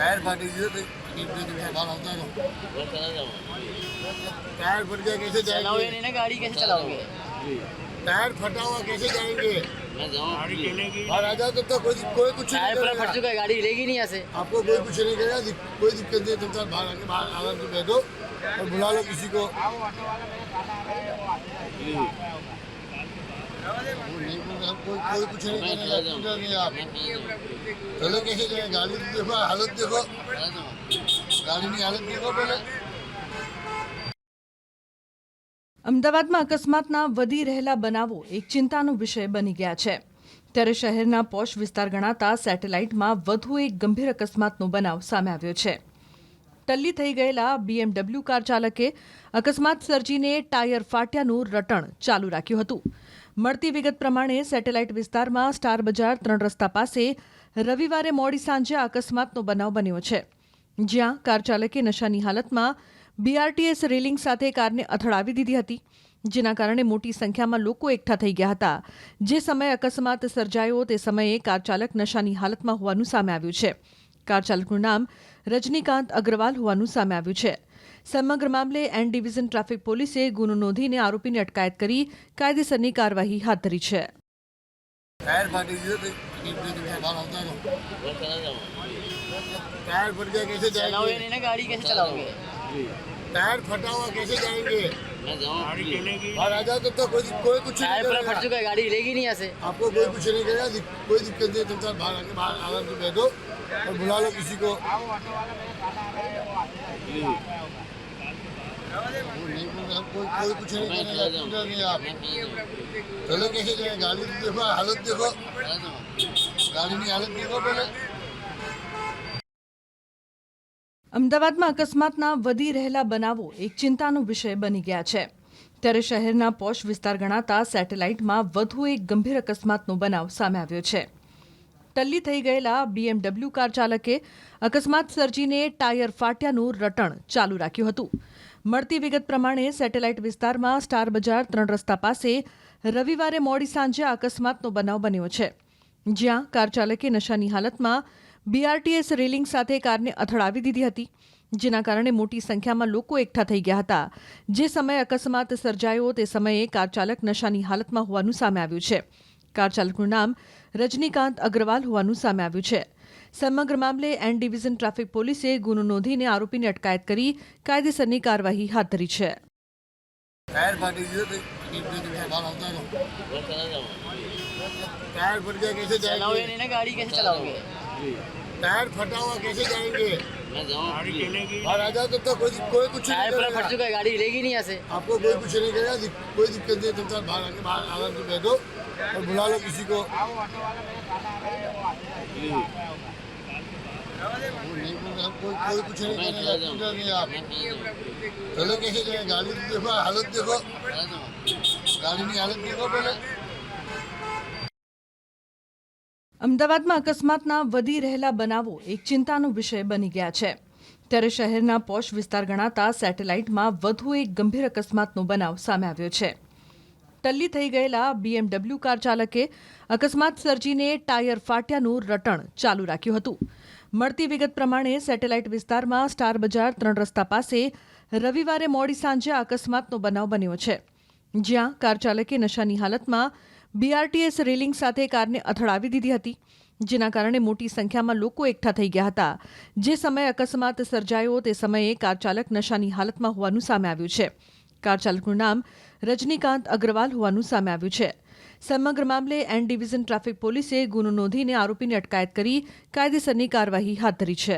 Tyre फाटी गई तो बाहर होता है टायर फट गया कैसे चलाओगे जाएंगे नहीं ना गाड़ी, कैसे चलाओगे? टायर फटा हुआ कैसे जाएंगे मैं जाऊँ, बाहर आ जाओ तो कोई कुछ नहीं टायर पूरा फट करेगा चुका है, गाड़ी हिलेगी नहीं यहाँ से। आपको कोई कुछ नहीं करेगा कोई दिक्कत नहीं है तुम बाहर आके बाहर आराम से बैठो और बुला लो किसी को वो नहीं बोल रहे, हम कोई कुछ नहीं करेगा चिंता नहीं आप चलो कैसे जाए गाड़ी तो देखो हालत देखो गाड़ी की हालत देखो पहले અમદાવાદમાં અકસ્માતના વધી રહેલા બનાવો એક ચિંતાનો વિષય બની ગયા છે. ત્યારે શહેરના પોશ વિસ્તાર ગણાતા સેટેલાઇટમાં વધુ એક ગંભીર અકસ્માતનો બનાવ સામે આવ્યો છે. ટલ્લી થઈ ગયેલા BMW કાર ચાલકે અકસ્માત સર્જીને ટાયર ફાટ્યાનું રટણ ચાલુ રાખ્યું હતું. મળતી વિગત પ્રમાણે સેટેલાઇટ વિસ્તારમાં સ્ટાર બજાર 3 રસ્તા પાસે રવિવારે મોડી સાંજે આ અકસ્માતનો બનાવ બન્યો છે, જ્યાં કાર ચાલકે નશાની હાલતમાં BRTS રેલિંગ સાથે કારને અથડાવી દીધી હતી, જેના કારણે મોટી સંખ્યામાં લોકો એકઠા થઈ ગયા હતા. જે સમયે અકસ્માત સર્જાયો તે સમયે કાર ચાલક નશાની હાલતમાં હોવાનું સામે આવ્યું છે. કાર ચાલકનું નામ રજનીકાંત અગ્રવાલ હોવાનું સામે આવ્યું છે. સમગ્ર મામલે એન ડિવિઝન ટ્રાફિક પોલીસે ગુનો નોંધીને આરોપીની અટકાયત કરી કાયદેસરની કાર્યવાહી હાથ ધરી છે. टायर फाटी गई तो बाहर होता है टायर फट गया कैसे चलाओगे जाएंगे नहीं ना गाड़ी, कैसे चलाओगे? टायर फटा हुआ कैसे जाएंगे मैं जाऊँ, बाहर आ जाओ तो कोई कुछ नहीं टायर पूरा करेगा फट चुका है, गाड़ी हिलेगी नहीं यहाँ से। आपको कोई कुछ नहीं करेगा कोई दिक्कत नहीं है तुम बाहर आके बाहर आराम से बैठो और बुला लो किसी को वो नहीं बोल रहे, हम कोई कुछ नहीं करेगा चिंता नहीं आप चलो कैसे जाए गाड़ी तो देखो हालत देखो गाड़ी की हालत देखो पहले અમદાવાદમાં અકસ્માતના વધી રહેલા બનાવો એક ચિંતાનો વિષય બની ગયા છે. ત્યારે શહેરના પોશ વિસ્તાર ગણાતા સેટેલાઇટમાં વધુ એક ગંભીર અકસ્માતનો બનાવ સામે આવ્યો છે. ટલ્લી થઈ ગયેલા BMW કાર ચાલકે અકસ્માત સર્જીને ટાયર ફાટ્યાનું રટણ ચાલુ રાખ્યું હતું. મળતી વિગત પ્રમાણે સેટેલાઇટ વિસ્તારમાં સ્ટાર બજાર 3 રસ્તા પાસે રવિવારે મોડી સાંજે આ અકસ્માતનો બનાવ બન્યો છે, જ્યાં કાર ચાલકે નશાની હાલતમાં BRTS રેલિંગ સાથે કારને અથડાવી દીધી હતી, જેના કારણે મોટી સંખ્યામાં લોકો એકઠા થઈ ગયા હતા. જે સમયે અકસ્માત સર્જાયો તે સમયે કાર ચાલક નશાની હાલતમાં હોવાનું સામે આવ્યું છે. કાર ચાલકનું નામ રજનીકાંત અગ્રવાલ હોવાનું સામે આવ્યું છે. સમગ્ર મામલે એન ડિવિઝન ટ્રાફિક પોલીસે ગુનો નોંધીને આરોપીની અટકાયત કરી કાયદેસરની કાર્યવાહી હાથ ધરી છે. टायर फाटी गई तो बाहर होता है टायर फट गया कैसे चलाओगे जाएंगे नहीं ना गाड़ी, कैसे चलाओगे? टायर फटा हुआ कैसे जाएंगे मैं जाऊँ, बाहर आ जाओ तो कोई कुछ नहीं टायर पूरा फट करेगा चुका है, गाड़ी हिलेगी नहीं यहाँ से। आपको कोई कुछ नहीं करेगा कोई दिक्कत नहीं है तुम बाहर आके बाहर आराम से बैठो और बुला लो किसी को वो नहीं बोल रहे, हम कोई कुछ नहीं करेगा चिंता नहीं आप चलो कैसे जाए गाड़ी तो देखो हालत देखो गाड़ी की हालत देखो पहले અમદાવાદમાં અકસ્માતના વધી રહેલા બનાવો એક ચિંતાનો વિષય બની ગયા છે. ત્યારે શહેરના પોશ વિસ્તાર ગણાતા સેટેલાઇટમાં વધુ એક ગંભીર અકસ્માતનો બનાવ સામે આવ્યો છે. ટલ્લી થઈ ગયેલા BMW કાર ચાલકે અકસ્માત સર્જીને ટાયર ફાટ્યાનું રટણ ચાલુ રાખ્યું હતું. મળતી વિગત પ્રમાણે સેટેલાઇટ વિસ્તારમાં સ્ટાર બજાર 3 રસ્તા પાસે રવિવારે મોડી સાંજે આ અકસ્માતનો બનાવ બન્યો છે, જ્યાં કાર ચાલકે નશાની હાલતમાં BRTS રેલિંગ સાથે કારને અથડાવી દીધી હતી, જેના કારણે મોટી સંખ્યામાં લોકો એકઠા થઈ ગયા હતા. જે સમયે અકસ્માત સર્જાયો તે સમયે કાર ચાલક નશાની હાલતમાં હોવાનું સામે આવ્યું છે. કાર ચાલકનું નામ રજનીકાંત અગ્રવાલ હોવાનું સામે આવ્યું છે. સમગ્ર મામલે એન ડિવિઝન ટ્રાફિક પોલીસે ગુનો નોંધીને આરોપીની અટકાયત કરી કાયદેસરની કાર્યવાહી હાથ ધરી છે.